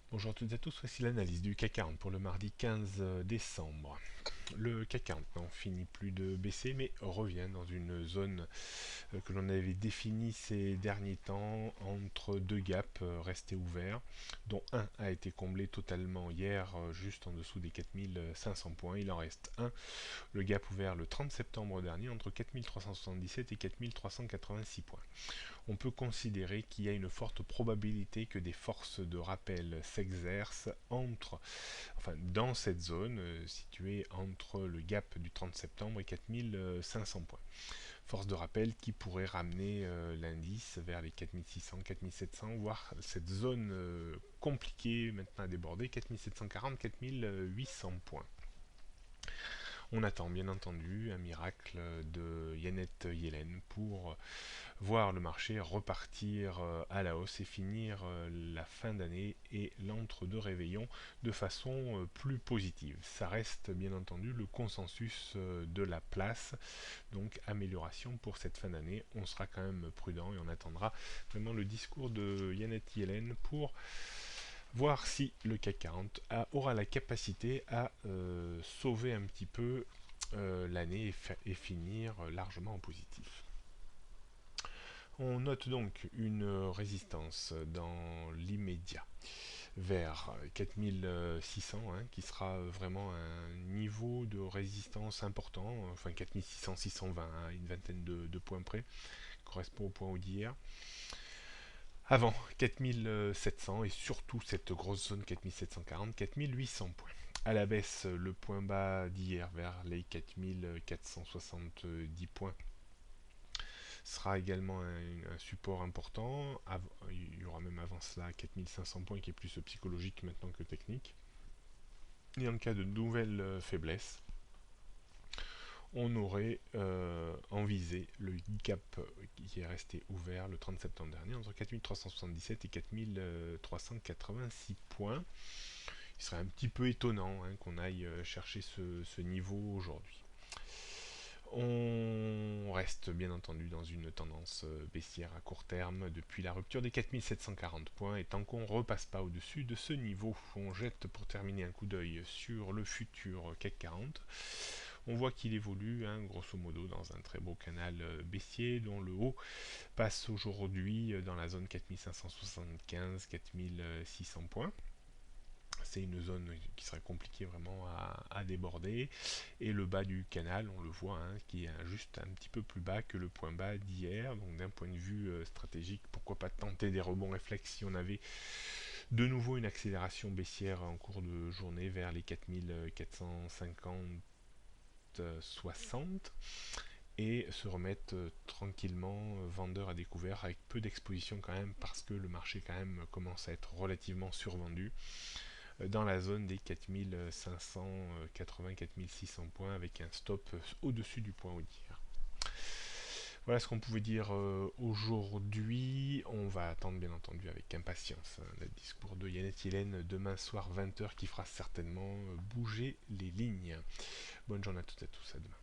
Bonjour à toutes et à tous, voici l'analyse du CAC 40 pour le mardi 15 décembre. Le CAC 40 n'en finit plus de baisser mais revient dans une zone que l'on avait définie ces derniers temps entre deux gaps restés ouverts, dont un a été comblé totalement hier juste en dessous des 4500 points. Il en reste un, le gap ouvert le 30 septembre dernier entre 4377 et 4386 points. On peut considérer qu'il y a une forte probabilité que des forces de rappel s'exercent dans cette zone située entre le gap du 30 septembre et 4500 points. Force de rappel qui pourrait ramener l'indice vers les 4600, 4700, voire cette zone compliquée maintenant à déborder, 4740, 4800 points. On attend bien entendu un miracle de Janet Yellen pour voir le marché repartir à la hausse et finir la fin d'année et l'entre-deux réveillons de façon plus positive. Ça reste bien entendu le consensus de la place, donc amélioration pour cette fin d'année. On sera quand même prudent et on attendra vraiment le discours de Janet Yellen pour voir si le CAC 40 aura la capacité à sauver un petit peu l'année et finir largement en positif. On note donc une résistance dans l'immédiat vers 4600, qui sera vraiment un niveau de résistance important, enfin 4600, 620, une vingtaine de points près, correspond au point haut d'hier. Avant 4700 et surtout cette grosse zone 4740, 4800 points. À la baisse, le point bas d'hier vers les 4470 points sera également un support important. Il y aura même avant cela 4500 points qui est plus psychologique maintenant que technique. Et en cas de nouvelle faiblesse, on aurait en visée le gap qui est resté ouvert le 30 septembre dernier entre 4377 et 4386 points. Il serait un petit peu étonnant qu'on aille chercher ce niveau aujourd'hui. On reste bien entendu dans une tendance baissière à court terme depuis la rupture des 4740 points et tant qu'on ne repasse pas au-dessus de ce niveau, on jette pour terminer un coup d'œil sur le futur CAC 40. On voit qu'il évolue grosso modo dans un très beau canal baissier dont le haut passe aujourd'hui dans la zone 4575-4600 points. C'est une zone qui serait compliquée vraiment à déborder, et le bas du canal on le voit qui est juste un petit peu plus bas que le point bas d'hier. Donc d'un point de vue stratégique, pourquoi pas tenter des rebonds réflexes si on avait de nouveau une accélération baissière en cours de journée vers les 4450 60 et se remettre tranquillement vendeur à découvert avec peu d'exposition quand même, parce que le marché quand même commence à être relativement survendu dans la zone des 4580-4600 points avec un stop au-dessus du point haut d'hier. Voilà ce qu'on pouvait dire aujourd'hui. On va attendre bien entendu avec impatience le discours de Janet Yellen demain soir 20h qui fera certainement bouger les lignes. Bonne journée à toutes et à tous, à demain.